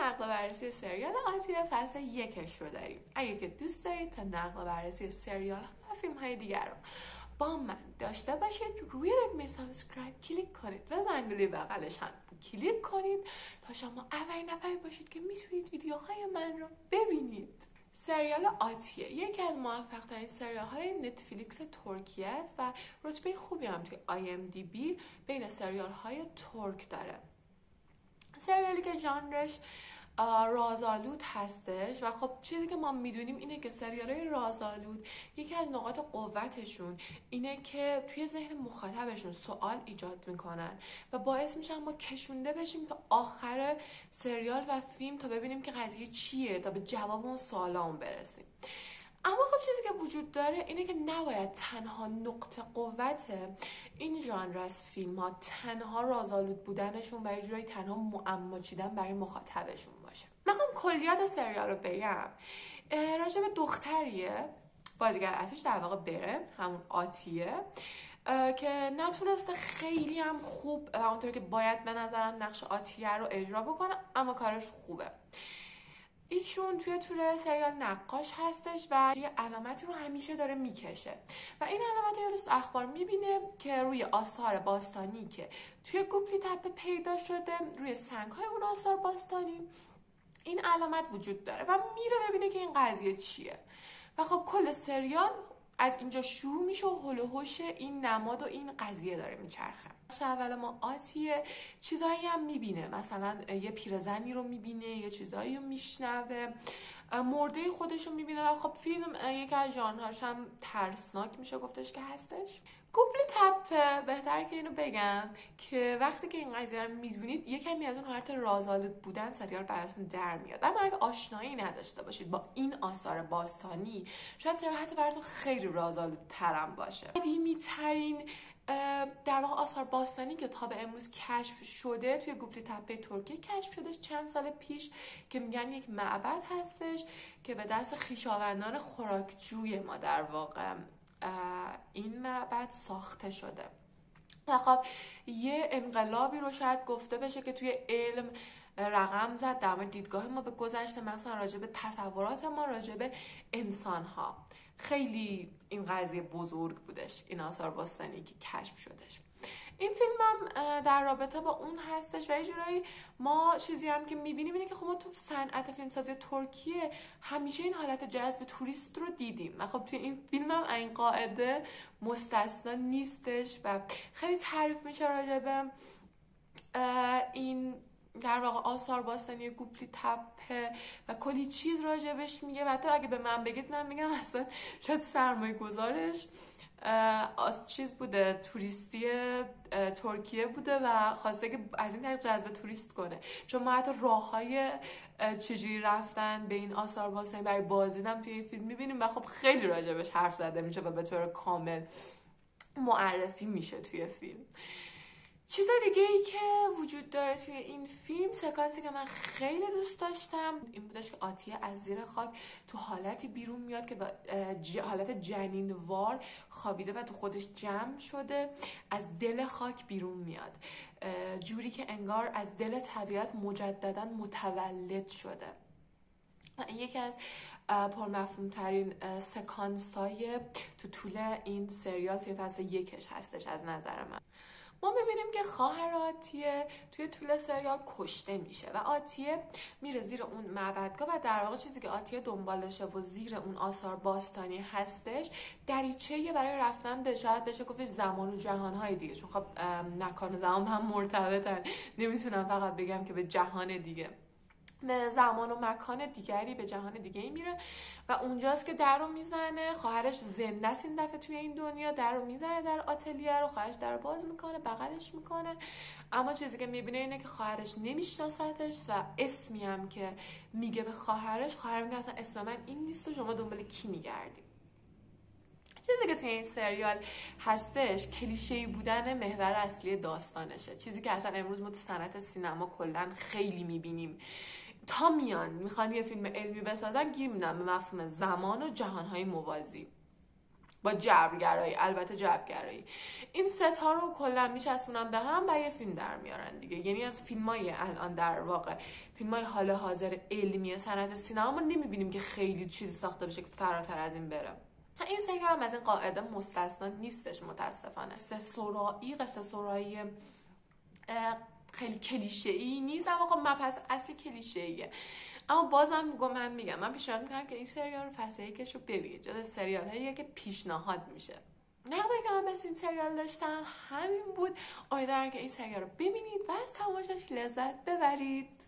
نقل و بررسی سریال آتیه فصل 1 رو داریم. اگه که دوست دارید تا نقل و بررسی سریال و فیلم های دیگر رو با من داشته باشید، روی دکمه سابسکرایب کلیک کنید و زنگوله بغلش هم کلیک کنید تا شما اولین نفری باشید که میتونید ویدیوهای من رو ببینید. سریال آتیه یکی از موفق ترین سریال های نتفلیکس ترکیه است و رتبه خوبی هم توی IMDb بین سریال های ترک داره. سریالی که ژانرش رازآلود هستش و خب چیزی که ما میدونیم اینه که سریال‌های رازآلود یکی از نقاط قوتشون اینه که توی ذهن مخاطبشون سوال ایجاد میکنن و باعث میشن ما کشونده بشیم تا آخر سریال و فیلم تا ببینیم که قضیه چیه، تا به جواب اون سوالامون برسیم. اما خب چیزی که وجود داره اینه که نباید تنها نقطه قوت این ژانر از فیلم ها تنها رازآلود بودنشون و یه جورایی تنها معما چیدن برای مخاطبشون باشه. من کلیات سریال رو بگم. راجع به دختریه، بازیگر اصلیش در واقع برن، همون آتیه، که نتونسته خیلی هم خوب و اونطور که باید به نظرم نقش آتیه رو اجرا بکنه، اما کارش خوبه. ایشون توی طول سریال نقاش هستش و یه علامتی رو همیشه داره میکشه و این علامت یه روز اخبار میبینه که روی آثار باستانی که توی گوبلی تپه پیدا شده، روی سنگ‌های اون آثار باستانی این علامت وجود داره و میره ببینه که این قضیه چیه و خب کل سریال از اینجا شروع میشه و هول و هوش این نماد و این قضیه داره میچرخه. اول ما آتیه چیزایی هم میبینه، مثلا یه پیرزنی رو میبینه، یه چیزایی رو میشنوه، مرده خودش رو میبینه و خب فیلم یکی از ژانرهاش هم ترسناک میشه گفتش که هستش. گوبلی تپه بهتره که اینو بگم که وقتی که این قضیه رو میدونید یه کمی از اون حالت رازآلود بودن سریال براتون در میاد، اما اگه آشنایی نداشته باشید با این آثار باستانی شاید سریال حتی براتون خیلی رازآلودترم باشه. قدیمی ترین در واقع آثار باستانی که تا به امروز کشف شده توی گوبلی تپه ترکیه کشف شدش چند سال پیش که میگن یک معبد هستش که به دست خویشاوندان خوراکجوی ما در واقع این معبد ساخته شده و خب یه انقلابی رو شاید گفته بشه که توی علم رقم زد در مورد دیدگاه ما به گذشته، مثلا راجع به تصورات ما راجع به انسان ها. خیلی این قضیه بزرگ بودش، این آثار باستانی که کشف شدش. این فیلم هم در رابطه با اون هستش و یه جورایی ما چیزی هم که میبینیم اینه که خب ما تو صنعت فیلمسازی ترکیه همیشه این حالت جذب توریست رو دیدیم و خب توی این فیلم هم این قاعده مستثنا نیستش و خیلی تعریف میشه راجع به این در واقع آثار باستانی گوبلی تپه و کلی چیز راجبش میگه و حتی اگه به من بگید من میگم اصلا شاید سرمایه گذارش چیز بوده، توریستی ترکیه بوده و خواسته که از این طریق جذب توریست کنه، چون ما حتی راههای چجوری رفتن به این آثار باستانی برای بازدیدن توی این فیلم میبینیم و خب خیلی راجبش حرف زده میشه و به طور کامل معرفی میشه توی فیلم. چیز دیگه ای که وجود داره توی این فیلم، سکانسی که من خیلی دوست داشتم این بودش که آتیه از زیر خاک تو حالتی بیرون میاد که به حالت جنینوار خوابیده و تو خودش جمع شده، از دل خاک بیرون میاد، جوری که انگار از دل طبیعت مجددا متولد شده. این یکی از پرمفهوم ترین سکانس های تو طول این سریال توی فصل 1 هستش از نظر من. ما میبینیم که خواهر آتیه توی طول سریال کشته میشه و آتیه میره زیر اون معبدگاه و در واقع چیزی که آتیه دنبالشه و زیر اون آثار باستانی هستش دریچه‌ای برای رفتن به شاید بشه گفتش زمان و جهانهای دیگه، چون خب مکان و زمان هم مرتبطن، نمیتونم فقط بگم که به جهان دیگه، به زمان و مکان دیگری، به جهان دیگه‌ای میره و اونجاست که در رو میزنه. خواهرش زنده است این دفعه توی این دنیا، در رو میزنه در آتلیه رو، خواهرش در رو باز میکنه، بغلش میکنه، اما چیزی که میبینه اینه که خواهرش نمیشناستش و اسمی هم که میگه به خواهرش، خواهر میگه اصلا اسم من این نیست و شما دنبال کی میگردی. چیزی که توی این سریال هستش کلیشه‌ای بودن محور اصلی داستانشه، چیزی که اصلا امروز ما تو صنعت سینما کلا خیلی میبینیم. تا میخوان یه فیلم علمی بسازن گیر میدن به مفهوم زمان و جهانهای موازی. با جبرگرایی، البته جبرگرایی. این ستا رو کلا میچسبونن به هم و یه فیلم در میارن دیگه. یعنی از فیلمای الان در واقع فیلمای حال حاضر علمی صنعت سینما ما نمیبینیم که خیلی چیزی ساخته بشه که فراتر از این بره. این سریال هم از این قاعده مستثنا نیستش متاسفانه. قصه سرایی خیلی کلیشه‌ای نیست، اما خب مبحث اصلی کلیشه‌ایه. اما بازم من میگم من پیشنهاد میکنم که این سریال رو فصل 1 رو ببینید. جز سریال هاییه که پیشنهاد میشه. نقدی که من بس این سریال داشتم همین بود. امیدوارم که این سریال رو ببینید و از تماشاش لذت ببرید.